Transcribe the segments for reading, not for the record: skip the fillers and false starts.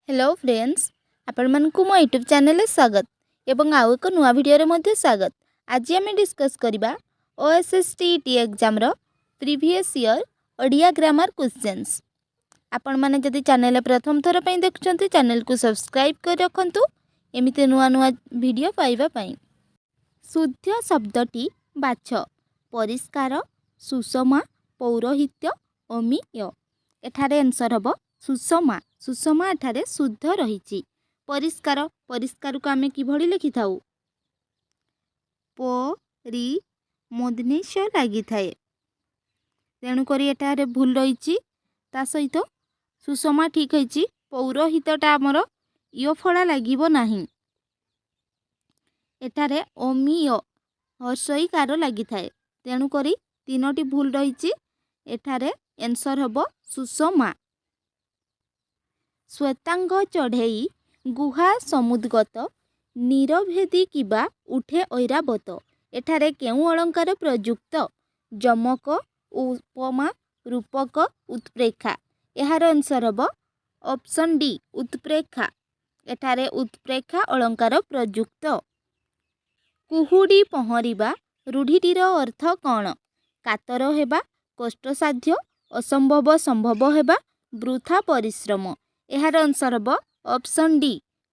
Hello friends आपण मानकु मो YouTube channel रे स्वागत एवं आउ एक नुआ वीडियो रे मध्ये स्वागत। आज आम डिस्कस करबा OSSTT एग्जाम रो previous year Odia grammar questions. आपण माने जदि चैनल प्रथम थर पई देखुचंती चैनल को सब्सक्राइब कर रखंतु एमिते नुआ नुआ वीडियो पाइबा पई। शुद्ध शब्दटी बाछ परिष्कार सुषमा पौरोहित्य अमीय एठारे आंसर हबो सुषमा। सुषमा एठारे शुद्ध रही। परिष्कार परिष्कार को आमे किभଳି लिखि थाउ परि मूर्धन्य लगी थाए तेणुक एठारे भूल रही ता सहित सुषमा ठीक है पौरोहितटा आमर इो फला लगिबो नाही एठारे अमीय हर्षईकार लगी थाए तेणुक तीनोटी भूल रही एठारे आंसर हबो सुषमा। श्वेतांग चढ़ई गुहा समुद्गत निरभेदी किबा उठे ऐरावत एठारे केउ अलंकार प्रयुक्त जमक उपमा रूपक उत्प्रेक्षा यार आंसर हबो ऑप्शन डी उत्प्रेक्षा एठारे उत्प्रेक्षा अलंकार प्रयुक्त। कुहुडी पहरिबा रूढ़ीटीर अर्थ कौन कातर हेबा कष्टसाध्य असंभव संभव हेबा वृथा परिश्रम यार आंसर हबो ऑप्शन डी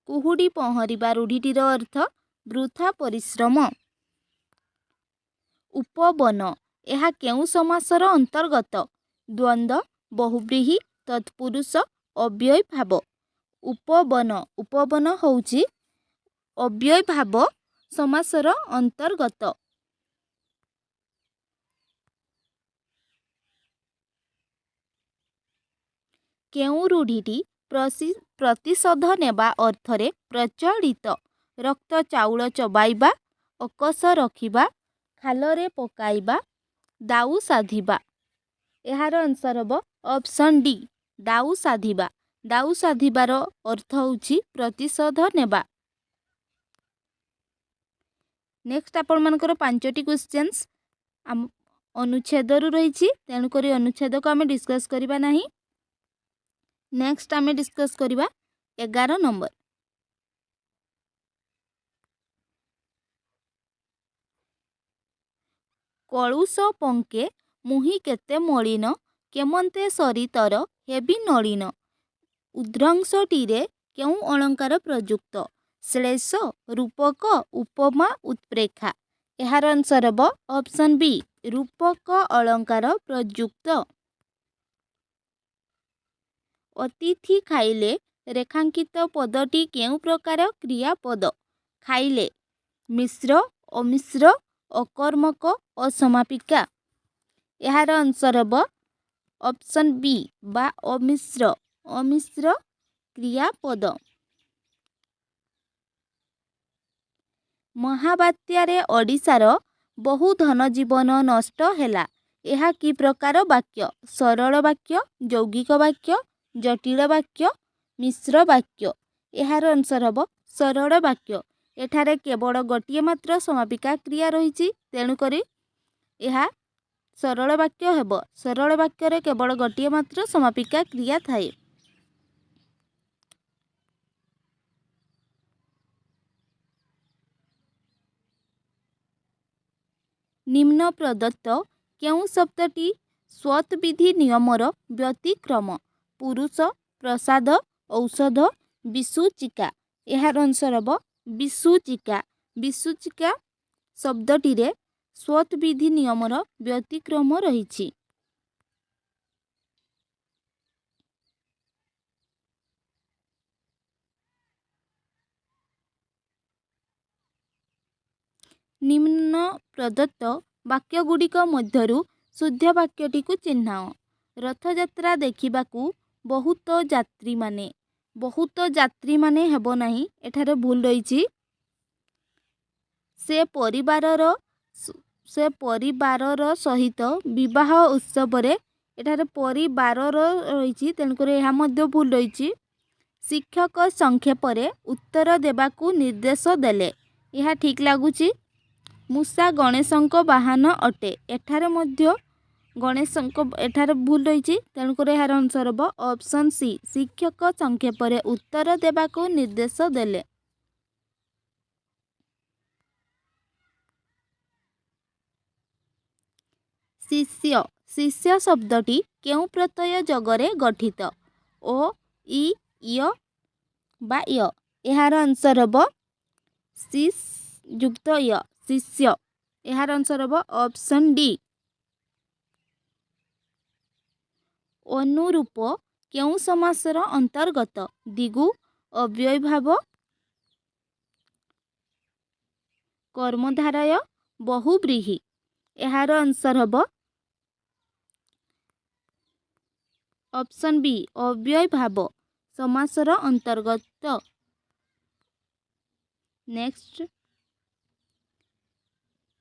कुहुडी पहरिबा रूढ़ीटीर अर्थ वृथा परिश्रम। उपवन यह केउ समासर अंतर्गत द्वंद्व बहुव्रीहि तत्पुरुष अव्यय भाव उपवन उपवन होउची अव्यय भाव समासर अंतर्गत। केउ रूढ़ीटी प्रतिशोध नेबा अर्थरे प्रचलित रक्त चाउल चबाइबा अकस रखिबा खालरे पकाइबा दाउ साधिबा यार आंसर हबो ऑप्शन डी दाउ साधिबा। दाउ साधिबार अर्थ होउची प्रतिशोध नेबा। नेक्स्ट आपण मानकर 5टी क्वेश्चंस अनुच्छेद रु रही तेणुक अनुच्छेद को आम डिस्कस करबा नाही। नेक्स्ट आम डिस्कस करबा 11 नंबर। कलुष पंके मुहि केते मलिन केमंते सरितर हेबी नलिन उद्रंशटीरे केउ अलंकार प्रयुक्त श्लेष रूपक उपमा उत्प्रेक्षा यार आंसर हबो ऑप्शन बी रूपक अलंकार प्रयुक्त। अतिथि खाइले रेखांकित पदटी केउ प्रकार क्रियापद खाइले मिश्र अमिश्र अकर्मक असमापिका यार आंसर हबो ऑप्शन बी बा अमिश्र अमिश्र क्रियापद। महाबात्यारे ओडिशार बहु धन जीवन नष्ट हैला यह कि प्रकार वाक्य सरल वाक्य यौगिक वाक्य जटिल वाक्य मिश्र वाक्य यार आंसर हबो सरल वाक्य एठारे केवल गोटे मात्र समापिका क्रिया रही तेणुक यह सरल वाक्य हेब। सरल वाक्य केवल गोटे मात्र समापिका क्रिया थाए। निम्न प्रदत्त केउ शब्दटी स्वत विधि नियमर व्यतिक्रम पुरुष प्रसाद औषध विसूचिका यार आंसर हबो विसूचिका। विसूचिका शब्दटी रे स्वत विधि नियमर व्यतिक्रम रही। निम्न प्रदत्त वाक्यगुड़िक मध्यरु शुद्ध वाक्यटी को चिन्हाओ। रथयात्रा देखिबाकू बहुत यात्री माने हेबो नाही एठारे भूल रही से परिवारर सहित विवाह उत्सव रे एठारे परिवारर रही तेणुक यह मध्य भूल रही। शिक्षक संक्षेप रे उत्तर देबाकू निर्देश देले यह ठीक लगुच। मूषा गणेशंक वाहन अटे एठारे मध्य गणेश एठार भूल रही तेणुक यार आंसर हम ऑप्शन सी शिक्षक संक्षेप उत्तर देवाको निर्देश देले। शिष्य शिष्य शब्दटी केउ प्रत्यय जगरे गठित ओ इ य बा य यार आंसर हम शिष युक्त य शिष्य यार आंसर हम ऑप्शन डी। अनुरूप केउ समासर अंतर्गत दिगु अव्ययभाव कर्मधारय बहुव्रीहि यार आंसर हम ऑप्शन बी अव्ययभाव समासर अंतर्गत। नेक्स्ट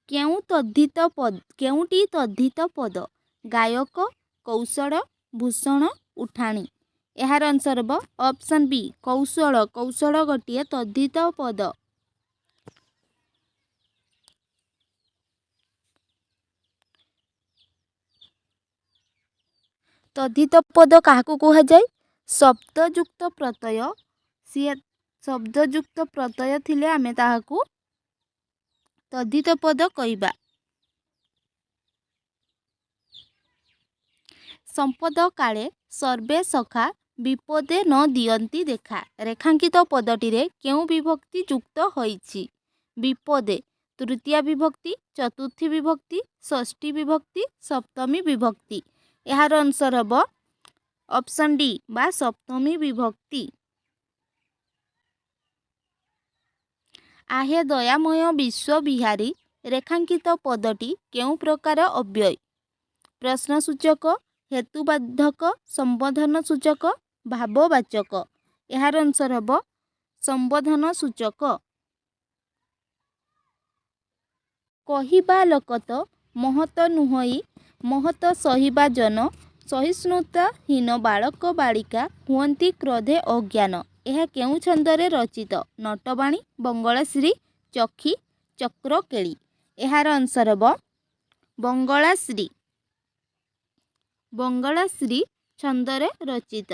केउटी तद्धित पद गायक कौशल भूषण उठाणी यार आंसर हम ऑप्शन बी कौशल कौशल गोटे तद्धित पद। तद्धित पद क्या कह जाए शब्दयुक्त प्रत्यय सी शब्दयुक्त प्रत्यय थिले आमे ताहाकू तद्धित पद कहबा। संपद काले सर्वे सखा विपदे न दियंती देखा रेखांकित पदटी रे केउ विभक्ति युक्त होईछि विपदे तृतीया विभक्ति चतुर्थी विभक्ति षष्ठी विभक्ति सप्तमी विभक्ति यार आंसर हम ऑप्शन डी बा सप्तमी विभक्ति। आहे दयामय विश्व विहारी रेखांकित पदटी केउ प्रकार अव्यय प्रश्नसूचक हेतुबाधक संबोधन सूचक भाववाचक यार आंसर हम संबोधन सूचक। कहिबा लोकत महत नुहई महत सहिबा जन सहिष्णुताहीन बालक बालिका हुअन्ति क्रोधे अज्ञान यह केउ छंदरे रचित नटवाणी बंगलाश्री चक्षी चक्रकेली यार आंसर हम बंगलाश्री छंदरे रचित।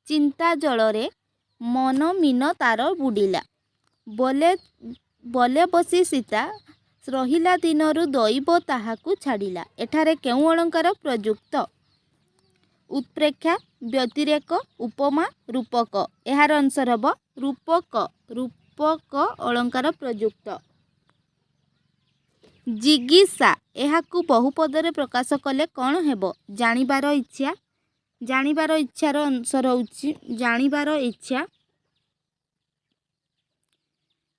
चिंता जलरे मन मीन तार बुडिला बोले बोले बसी सीता रहिला दिनरु दैव ताहाकू छाड़िला एठारे केउ अलंकार प्रयुक्त उत्प्रेक्षा व्यतिरेक उपमा रूपक यार आंसर हम रूपक अलंकार प्रयुक्त। जिज्ञासा एहाकू बहुपदरे प्रकाश कले कौन हेबो जानिबार इच्छार आंसर होउछि जानिबार इच्छा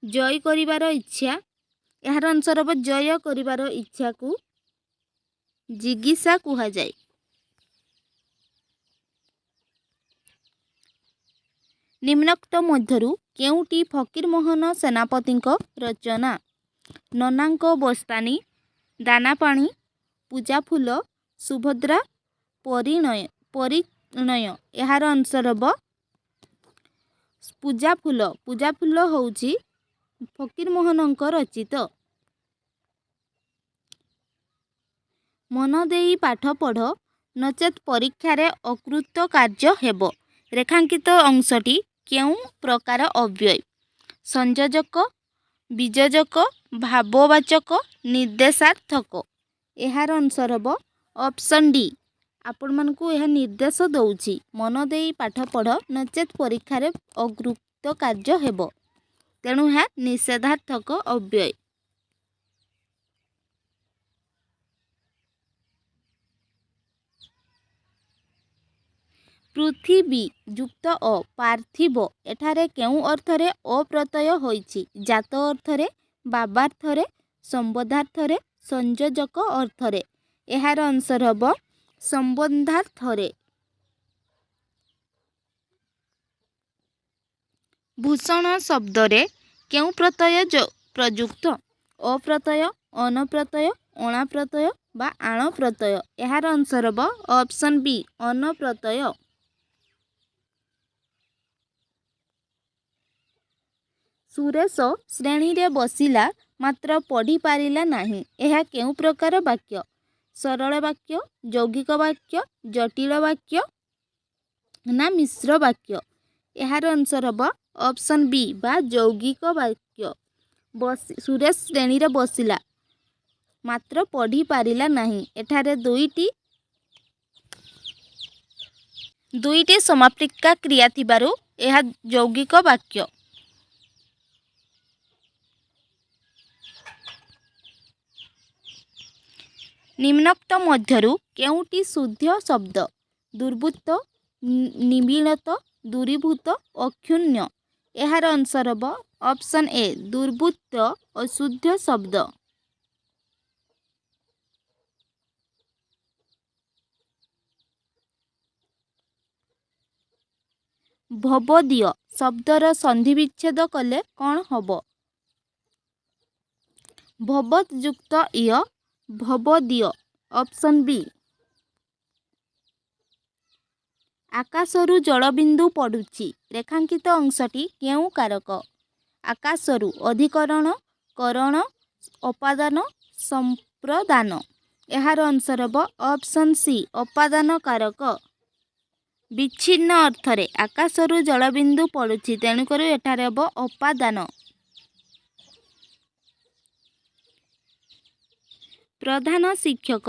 जय करिबार इच्छा यार आंसर हम जय करिबार इच्छा को जिज्ञासा कुहा जाए। निम्नोक्त मध्यरु केउटी फकीरमोहन सेनापति रचना ननांक बस्तानी दानापाणी पूजाफूल सुभद्रा परिणय यार आंसर हम पूजाफूल होउछि फकीरमोहन रचित। मन देई पाठ पढ़ नचेत परीक्षा रे अकृत कार्य हेबो रेखांकित अंशटी केउ प्रकार अव्यय संयोजक बीजजक भाववाचक निर्देशार्थक यार आंसर हम ऑप्शन डी आपण मानकू यह निर्देश दउछि मन देई पाठ पढ़ नचेत परीक्षा रे अकृत कार्य हेबो तेणु यह निषेधार्थक अव्यय। पृथ्वी युक्त अ पार्थिव एठारे केउ अर्थरे अप्रत्यय होइछि जात अर्थरे बाबार्थरे संबोधार्थरे संयोजक अर्थरे यार आंसर हम संबंधार्थरे। भूषण शब्दरे केउ प्रत्यय प्रयुक्त अप्रत्यय अनप्रत्यय अणाप्रत्यय बा आण प्रत्यय यार आंसर हम ऑप्शन बी अनप्रत्यय। ସୁରେଶ ଶ୍ରେଣୀରେ ବସିଲା ମାତ୍ର ପଢ଼ି ପାରିଲା ନାହିଁ। ଏହା କେଉଁ ପ୍ରକାର ବାକ୍ୟ? ସରଳ ବାକ୍ୟ, ଯୌଗିକ ବାକ୍ୟ, ଜଟିଳ ବାକ୍ୟ ନା ମିଶ୍ର ବାକ୍ୟ? ଏହାର ଆନ୍ସର ହେବ ଅପସନ୍ ବି ବା ଯୌଗିକ ବାକ୍ୟ। ସୁରେଶ ଶ୍ରେଣୀରେ ବସିଲା ମାତ୍ର ପଢ଼ି ପାରିଲା ନାହିଁ। ଏଠାରେ ଦୁଇଟି ସମାପିକା କ୍ରିୟା ଥିବାରୁ ଏହା ଯୌଗିକ ବାକ୍ୟ। ନିମ୍ନୋକ୍ତ ମଧ୍ୟରୁ କେଉଁଟି ଶୁଦ୍ଧ ଶବ୍ଦ? ଦୁର୍ବୃତ୍ତ, ନିବିଳତ, ଦୂରୀଭୂତ, ଅକ୍ଷୁଣ୍ଣ। ଏହାର ଆନ୍ସର ହେବ ଅପସନ୍ ଏ ଦୁର୍ବୃତ୍ତ ଅଶୁଦ୍ଧ ଶବ୍ଦ। ଭବଦୀୟ ଶବ୍ଦର ସନ୍ଧିବିଚ୍ଛେଦ କଲେ କ'ଣ ହେବ? ଭବତ୍ ଯୁକ୍ତ ଇୟ ଭବଦୀୟ। Option B. ଆକାଶରୁ ଜଳବିନ୍ଦୁ ପଡ଼ୁଛି। ରେଖାଙ୍କିତ ଅଂଶଟି କେଉଁ କାରକ? ଆକାଶରୁ ଅଧିକରଣ, କରଣ, ଅପାଦାନ, ସମ୍ପ୍ରଦାନ। ଏହାର ଆନ୍ସର ହେବ ଅପସନ୍ ସି ଅପାଦାନ କାରକ। ବିଚ୍ଛିନ୍ନ ଅର୍ଥରେ ଆକାଶରୁ ଜଳବିନ୍ଦୁ ପଡ଼ୁଛି, ତେଣୁକରି ଏଠାରେ ହେବ ଅପାଦାନ। ପ୍ରଧାନ ଶିକ୍ଷକ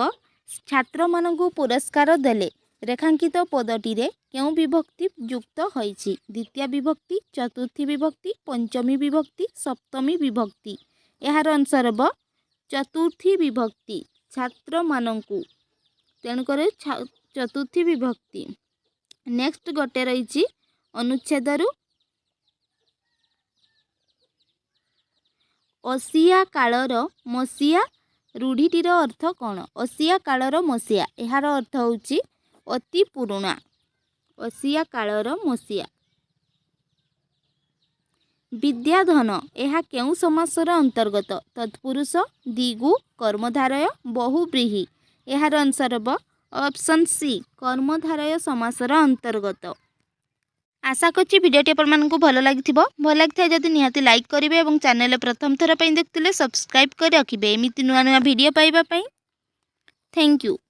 ଛାତ୍ରମାନଙ୍କୁ ପୁରସ୍କାର ଦେଲେ। ରେଖାଙ୍କିତ ପଦଟିରେ କେଉଁ ବିଭକ୍ତି ଯୁକ୍ତ ହୋଇଛି? ଦ୍ୱିତୀୟ ବିଭକ୍ତି, ଚତୁର୍ଥୀ ବିଭକ୍ତି, ପଞ୍ଚମୀ ବିଭକ୍ତି, ସପ୍ତମୀ ବିଭକ୍ତି। ଏହାର ଆନ୍ସର ହେବ ଚତୁର୍ଥୀ ବିଭକ୍ତି। ଛାତ୍ରମାନଙ୍କୁ, ତେଣୁକରି ଚତୁର୍ଥୀ ବିଭକ୍ତି। ନେକ୍ସଟ ଗୋଟେ ରହିଛି ଅନୁଚ୍ଛେଦରୁ ଅସିଆ କାଳର ମସିଆ ରୂଢ଼ିଟିର ଅର୍ଥ କ'ଣ? ଅସିଆ କାଳର ମସିଆ, ଏହାର ଅର୍ଥ ହେଉଛି ଅତି ପୁରୁଣା। ଅସିଆ କାଳର ମସିଆ। ବିଦ୍ୟାଧନ, ଏହା କେଉଁ ସମାସର ଅନ୍ତର୍ଗତ? ତତ୍ପୁରୁଷ, ଦ୍ୱିଗୁ, କର୍ମଧାରୟ, ବହୁବ୍ରୀହି। ଏହାର ଆନ୍ସର ହେବ ଅପସନ୍ ସି କର୍ମଧାରୟ ସମାସର ଅନ୍ତର୍ଗତ। ଆଶା କରୁଛି ଭିଡ଼ିଓଟି ଆପଣମାନଙ୍କୁ ଭଲ ଲାଗିଥିବ। ଭଲ ଲାଗିଥାଏ ଯଦି ନିହାତି ଲାଇକ୍ କରିବେ ଏବଂ ଚ୍ୟାନେଲରେ ପ୍ରଥମ ଥର ପାଇଁ ଦେଖୁଥିଲେ ସବସ୍କ୍ରାଇବ୍ କରି ରଖିବେ ଏମିତି ନୂଆ ନୂଆ ଭିଡ଼ିଓ ପାଇବା ପାଇଁ। Thank you.